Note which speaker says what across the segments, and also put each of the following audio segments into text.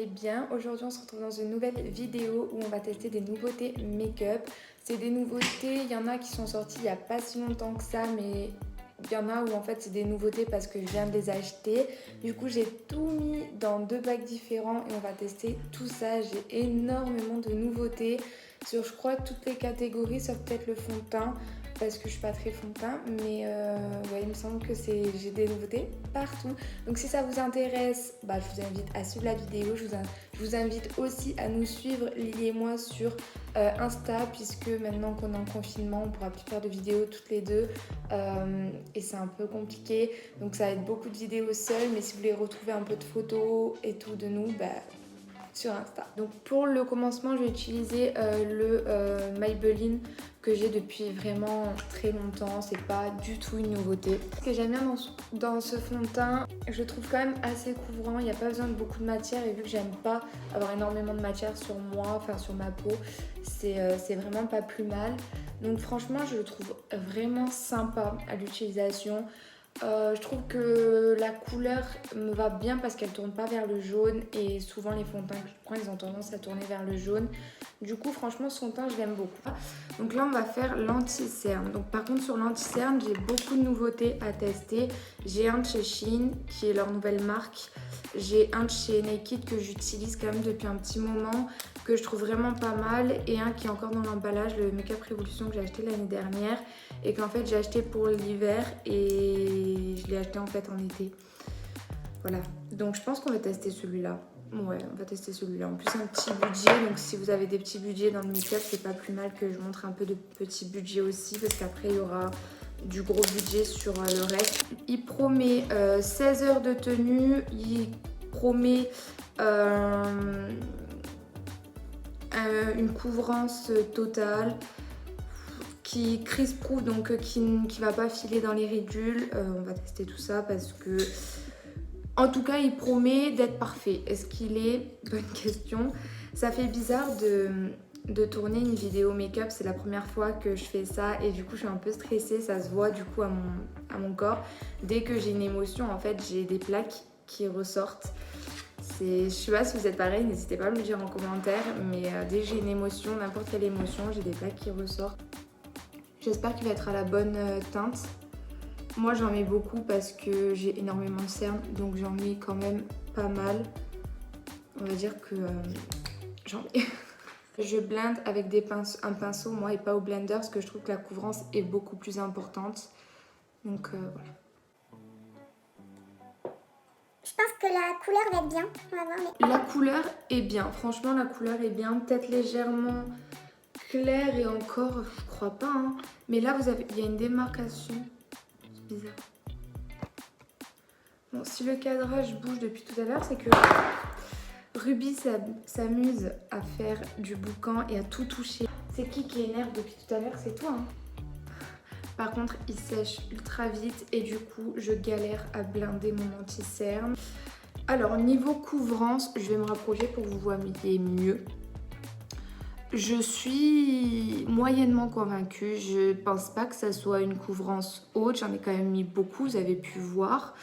Speaker 1: allez bien. Aujourd'hui on se retrouve dans une nouvelle vidéo où on va tester des nouveautés make-up. C'est des nouveautés, il y en a qui sont sorties il n'y a pas si longtemps que ça, mais il y en a où en fait c'est des nouveautés parce que je viens de les acheter. Du coup j'ai tout mis dans deux bacs différents et on va tester tout ça. J'ai énormément de nouveautés sur je crois toutes les catégories sauf peut-être le fond de teint parce que je suis pas très fond de teint, mais ouais, il me semble que j'ai des nouveautés partout. Donc si ça vous intéresse, je vous invite à suivre la vidéo. Je vous invite aussi à nous suivre, Lily et moi, sur Insta, puisque maintenant qu'on est en confinement, on pourra plus faire de vidéos toutes les deux et c'est un peu compliqué. Donc ça va être beaucoup de vidéos seules, mais si vous voulez retrouver un peu de photos et tout de nous, sur Insta. Donc pour le commencement, je vais utiliser le Maybelline que j'ai depuis vraiment très longtemps. C'est pas du tout une nouveauté. Ce que j'aime bien dans ce fond de teint, je trouve quand même assez couvrant. Il n'y a pas besoin de beaucoup de matière et vu que j'aime pas avoir énormément de matière sur moi, enfin sur ma peau, c'est vraiment pas plus mal. Donc franchement, je le trouve vraiment sympa à l'utilisation. Je trouve que la couleur me va bien parce qu'elle tourne pas vers le jaune et souvent les fonds de teint que je prends ils ont tendance à tourner vers le jaune. Du coup franchement ce fond de teint je l'aime beaucoup. Donc là on va faire l'anti-cerne. Donc par contre sur l'anti-cerne j'ai beaucoup de nouveautés à tester. J'ai un de chez Shein qui est leur nouvelle marque. J'ai un de chez Naked que j'utilise quand même depuis un petit moment, que je trouve vraiment pas mal, et un qui est encore dans l'emballage, le Make Up Revolution que j'ai acheté l'année dernière et qu'en fait j'ai acheté pour l'hiver et je l'ai acheté en fait en été. Voilà, donc je pense qu'on va tester celui-là. Ouais, on va tester celui-là. En plus un petit budget, donc si vous avez des petits budgets dans le make-up, c'est pas plus mal que je montre un peu de petits budgets aussi, parce qu'après il y aura du gros budget sur le reste. Il promet 16 heures de tenue, il promet une couvrance totale qui crisp-proof, donc qui va pas filer dans les ridules. On va tester tout ça parce que en tout cas il promet d'être parfait. Est-ce qu'il est? Bonne question. Ça fait bizarre de tourner une vidéo make-up, c'est la première fois que je fais ça et du coup je suis un peu stressée, ça se voit du coup à mon corps. Dès que j'ai une émotion en fait j'ai des plaques qui ressortent. Je sais pas si vous êtes pareil, n'hésitez pas à me le dire en commentaire, mais dès que j'ai une émotion, n'importe quelle émotion, j'ai des plaques qui ressortent. J'espère qu'il va être à la bonne teinte. Moi j'en mets beaucoup parce que j'ai énormément de cernes, donc j'en mets quand même pas mal. On va dire que j'en mets. Je blende avec un pinceau moi et pas au blender parce que je trouve que la couvrance est beaucoup plus importante. Donc voilà.
Speaker 2: Je pense que la couleur va être bien. On va voir. Mais...
Speaker 1: La couleur est bien. Franchement, la couleur est bien. Peut-être légèrement claire et encore, je crois pas. Hein. Mais là, il y a une démarcation. C'est bizarre. Bon, si le cadrage bouge depuis tout à l'heure, c'est que Ruby s'amuse à faire du boucan et à tout toucher. C'est qui énerve depuis tout à l'heure? C'est toi. Hein. Par contre, il sèche ultra vite et du coup, je galère à blinder mon anti-cerne. Alors, niveau couvrance, je vais me rapprocher pour que vous voyez mieux. Je suis moyennement convaincue. Je pense pas que ça soit une couvrance haute. J'en ai quand même mis beaucoup, vous avez pu voir.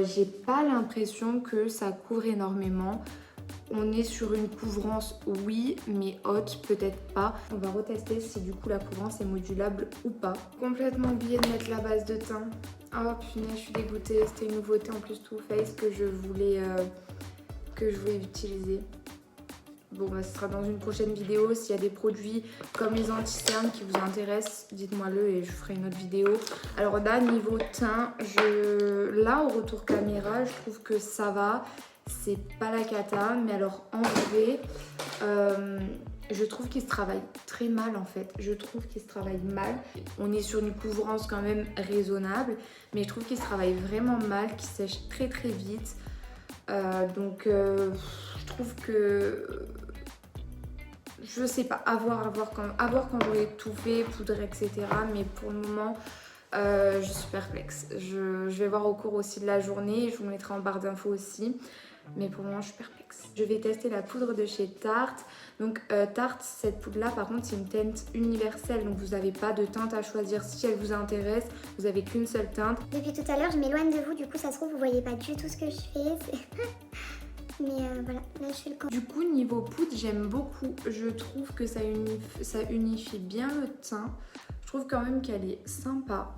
Speaker 1: J'ai pas l'impression que ça couvre énormément. On est sur une couvrance, oui, mais haute, peut-être pas. On va retester si du coup la couvrance est modulable ou pas. Complètement oublié de mettre la base de teint. Oh punaise, je suis dégoûtée. C'était une nouveauté en plus Too Faced que je voulais utiliser. Bon, ce sera dans une prochaine vidéo. S'il y a des produits comme les anti-cernes qui vous intéressent, dites-moi-le et je ferai une autre vidéo. Alors là, niveau teint, là au retour caméra, je trouve que ça va. C'est pas la cata, mais alors en vrai, je trouve qu'il se travaille très mal en fait. Je trouve qu'il se travaille mal. On est sur une couvrance quand même raisonnable, mais je trouve qu'il se travaille vraiment mal, qu'il sèche très très vite. Je trouve que... Je sais pas, à voir quand j'aurai tout fait, poudre, etc. Mais pour le moment... je suis perplexe. Je vais voir au cours aussi de la journée. Je vous mettrai en barre d'infos aussi. Mais pour le moment, je suis perplexe. Je vais tester la poudre de chez Tarte. Donc Tarte, cette poudre-là, par contre, c'est une teinte universelle. Donc vous n'avez pas de teinte à choisir. Si elle vous intéresse, vous n'avez qu'une seule teinte.
Speaker 2: Depuis tout à l'heure, je m'éloigne de vous. Du coup, ça se trouve, vous voyez pas du tout ce que je fais. Mais voilà, là je fais le camp.
Speaker 1: Du coup, niveau poudre, j'aime beaucoup. Je trouve que ça unifie bien le teint. Je trouve quand même qu'elle est sympa.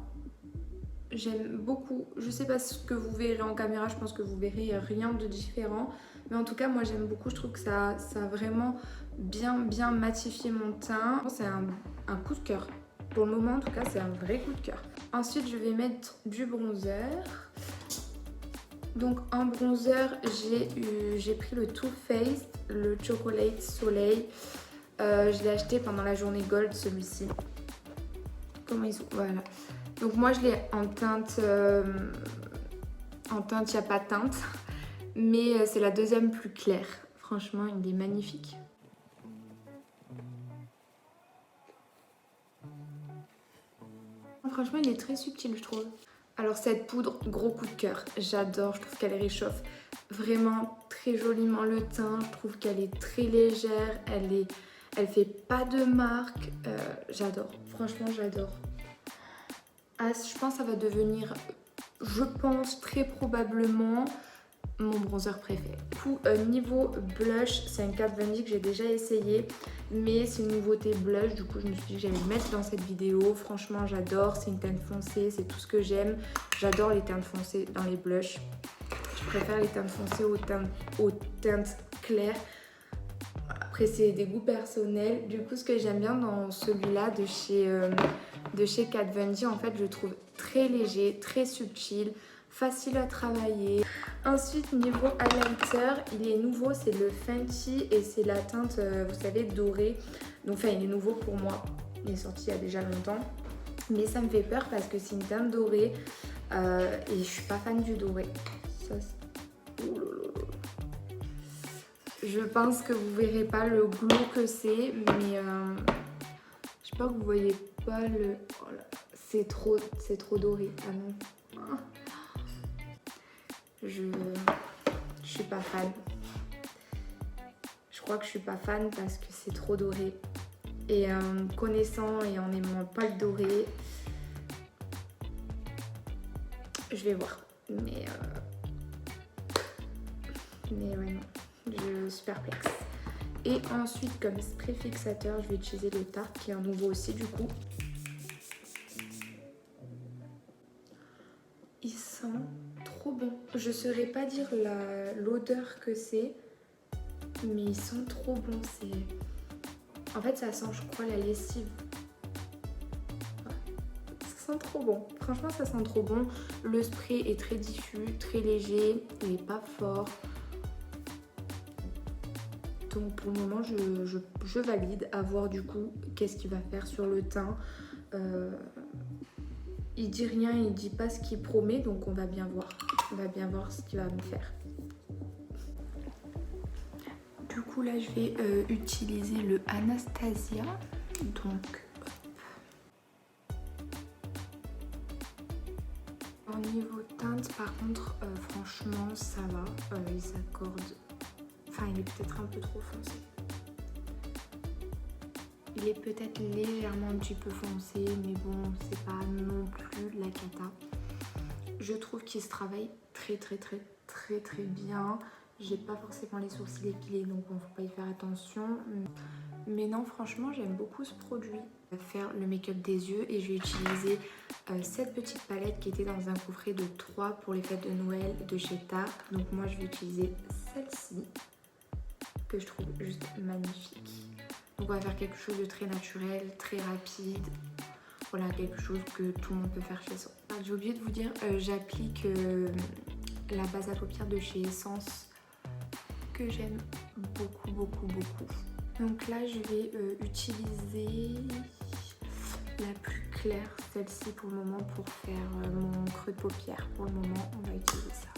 Speaker 1: J'aime beaucoup. Je sais pas ce que vous verrez en caméra, je pense que vous verrez rien de différent. Mais en tout cas, moi j'aime beaucoup. Je trouve que ça a vraiment bien matifié mon teint. C'est un coup de cœur. Pour le moment, en tout cas, c'est un vrai coup de cœur. Ensuite, je vais mettre du bronzer. Donc en bronzer, j'ai pris le Too Faced, le Chocolate Soleil. Je l'ai acheté pendant la journée Gold, celui-ci. Comment ils sont? Voilà. Donc moi je l'ai en teinte, il n'y a pas de teinte, mais c'est la deuxième plus claire. Franchement, il est magnifique. Franchement, il est très subtil, je trouve. Alors cette poudre, gros coup de cœur. J'adore, je trouve qu'elle réchauffe vraiment très joliment le teint. Je trouve qu'elle est très légère, elle fait pas de marque. J'adore, franchement j'adore. Ah, je pense que ça va devenir, je pense très probablement, mon bronzer préféré. Du coup, niveau blush, c'est un Kat Von D que j'ai déjà essayé, mais c'est une nouveauté blush. Du coup, je me suis dit que j'allais le mettre dans cette vidéo. Franchement, j'adore. C'est une teinte foncée, c'est tout ce que j'aime. J'adore les teintes foncées dans les blushs. Je préfère les teintes foncées aux teintes claires. Après, c'est des goûts personnels. Du coup, ce que j'aime bien dans celui-là de chez Kat Von D, en fait, je le trouve très léger, très subtil, facile à travailler. Ensuite, niveau highlighter, il est nouveau, c'est le Fenty et c'est la teinte, vous savez, dorée. Donc, enfin, il est nouveau pour moi. Il est sorti il y a déjà longtemps. Mais ça me fait peur parce que c'est une teinte dorée et je suis pas fan du doré. Ça, je pense que vous verrez pas le glow que c'est, mais je sais pas que vous voyez pas le... Oh là, c'est trop doré. Ah non. Je suis pas fan. Je crois que je suis pas fan parce que c'est trop doré. Et connaissant et en aimant pas le doré, je vais voir. Mais ouais, non. Je suis perplexe. Et ensuite, comme spray fixateur, je vais utiliser le Tarte qui est un nouveau aussi du coup. Il sent trop bon. Je saurais pas dire l'odeur que c'est, mais il sent trop bon. En fait, ça sent, je crois, la lessive. Ça sent trop bon. Franchement, ça sent trop bon. Le spray est très diffus, très léger, il n'est pas fort. Donc pour le moment, je valide. À voir du coup qu'est-ce qu'il va faire sur le teint. Il dit rien, il dit pas ce qu'il promet, donc on va bien voir. On va bien voir ce qu'il va me faire. Du coup là, je vais utiliser le Anastasia. Donc au niveau teinte, par contre, franchement, ça va. Il s'accorde. Enfin, il est peut-être un peu trop foncé. Il est peut-être légèrement un petit peu foncé, mais bon, c'est pas non plus de la cata. Je trouve qu'il se travaille très bien. J'ai pas forcément les sourcils épilés, donc il faut pas y faire attention. Mais non, franchement, j'aime beaucoup ce produit. Je vais faire le make-up des yeux et je vais utiliser cette petite palette qui était dans un coffret de 3 pour les fêtes de Noël de chez Tarte. Donc moi, je vais utiliser celle-ci, que je trouve juste magnifique. Donc on va faire quelque chose de très naturel, très rapide. Voilà, quelque chose que tout le monde peut faire chez soi. J'ai oublié de vous dire, j'applique la base à paupières de chez Essence que j'aime beaucoup. Donc là, je vais utiliser la plus claire, celle-ci pour le moment, pour faire mon creux de paupière. Pour le moment, on va utiliser ça.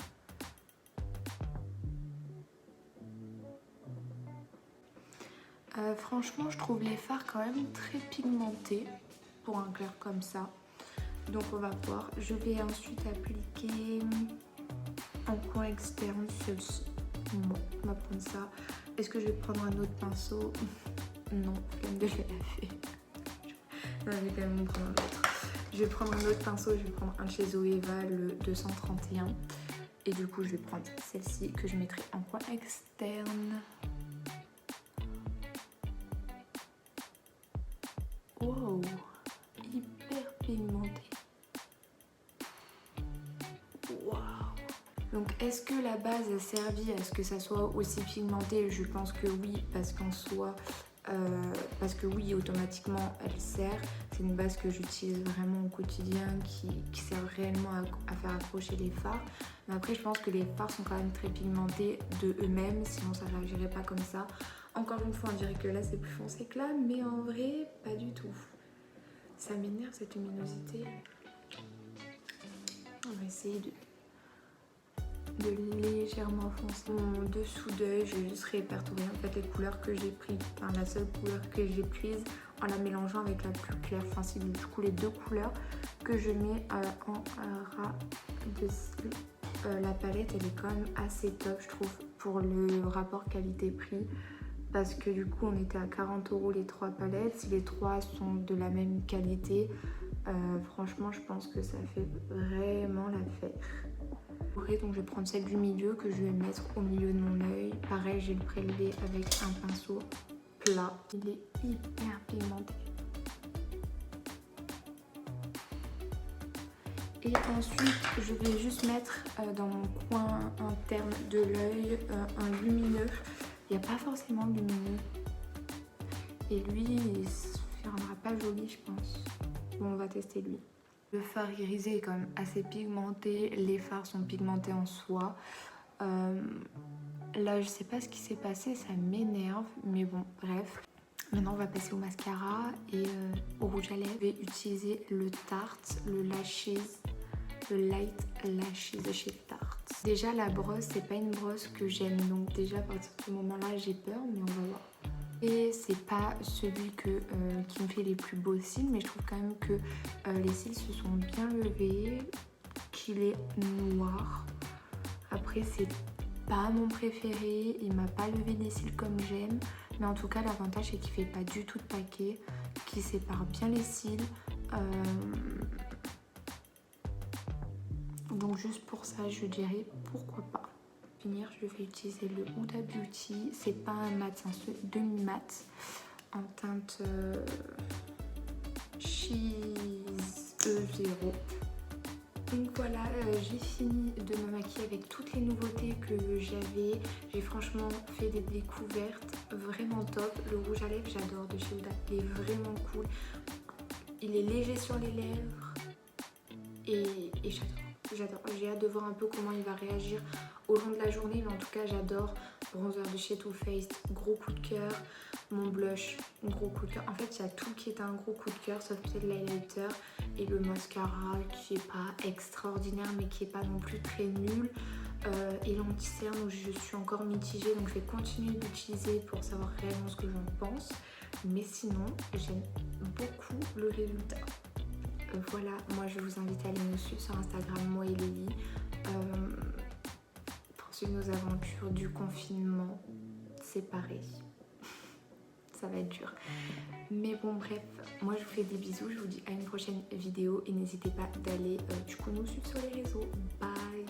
Speaker 1: Franchement, je trouve les fards quand même très pigmentés pour un clair comme ça. Donc on va voir. Je vais ensuite appliquer en coin externe celle-ci. Bon, on va prendre ça. Est-ce que je vais prendre un autre pinceau? Non, flemme de le laver. Non, je vais quand même en prendre un autre. Je vais prendre un autre pinceau. Je vais prendre un chez Zoeva, le 231. Et du coup je vais prendre celle-ci que je mettrai en coin externe. Wow, hyper pigmenté. Waouh. Donc est-ce que la base a servi à ce que ça soit aussi pigmenté? Je pense que oui, parce qu'en soi, parce que oui, automatiquement elle sert. C'est une base que j'utilise vraiment au quotidien, qui sert réellement à faire accrocher les fards. Mais après je pense que les fards sont quand même très pigmentés de eux-mêmes, sinon ça réagirait pas comme ça. Encore une fois, on dirait que là c'est plus foncé que là, mais en vrai, pas du tout. Ça m'énerve cette luminosité. On va essayer de légèrement foncer mon dessous d'œil. Je vais juste répertorier en fait les couleurs que j'ai prises. Enfin, la seule couleur que j'ai prise en la mélangeant avec la plus claire. Enfin, c'est du coup les 2 couleurs que je mets en ras de cils. La palette, elle est quand même assez top, je trouve, pour le rapport qualité-prix. Parce que du coup, on était à 40 € les 3 palettes. Si les 3 sont de la même qualité, franchement, je pense que ça fait vraiment l'affaire. Donc je vais prendre celle du milieu que je vais mettre au milieu de mon œil. Pareil, je vais le prélever avec un pinceau plat. Il est hyper pigmenté. Et ensuite, je vais juste mettre dans mon coin interne de l'œil un lumineux. Il n'y a pas forcément de lumineux. Et lui, il ne rendra pas joli, je pense. Bon, on va tester lui. Le fard irisé est quand même assez pigmenté. Les fards sont pigmentés en soi. Là, je sais pas ce qui s'est passé, ça m'énerve. Mais bon, bref. Maintenant, on va passer au mascara et au rouge à lèvres. Je vais utiliser le Tarte, le Lashes, le Light Lashes de chez Tarte. Déjà, la brosse, c'est pas une brosse que j'aime. Donc déjà, à partir de ce moment-là, j'ai peur, mais on va voir. Et c'est pas celui qui me fait les plus beaux cils, mais je trouve quand même que les cils se sont bien levés, qu'il est noir. Après, c'est pas mon préféré, il m'a pas levé des cils comme j'aime, mais en tout cas, l'avantage c'est qu'il fait pas du tout de paquet, qu'il sépare bien les cils. Donc juste pour ça, je dirais pourquoi pas. Pour finir, je vais utiliser le Huda Beauty. C'est pas un mat, c'est un demi-mat en teinte Cheese E0. Donc voilà, j'ai fini de me maquiller avec toutes les nouveautés que j'avais. J'ai franchement fait des découvertes vraiment top. Le rouge à lèvres, j'adore de chez Huda. Il est vraiment cool. Il est léger sur les lèvres et j'adore. J'ai hâte de voir un peu comment il va réagir au long de la journée, mais en tout cas j'adore. Bronzer de chez Too Faced, gros coup de cœur. Mon blush, gros coup de cœur. En fait, il y a tout qui est un gros coup de cœur, sauf peut-être l'highlighter et le mascara qui est pas extraordinaire, mais qui est pas non plus très nul. Et l'anti-cerne où je suis encore mitigée, donc je vais continuer d'utiliser pour savoir réellement ce que j'en pense. Mais sinon, j'aime beaucoup le résultat. Voilà, moi je vous invite à aller me suivre sur Instagram, moi et Lily, pour suivre nos aventures du confinement séparés. Ça va être dur. Mais bon, bref, moi je vous fais des bisous, je vous dis à une prochaine vidéo et n'hésitez pas d'aller du coup nous suivre sur les réseaux. Bye!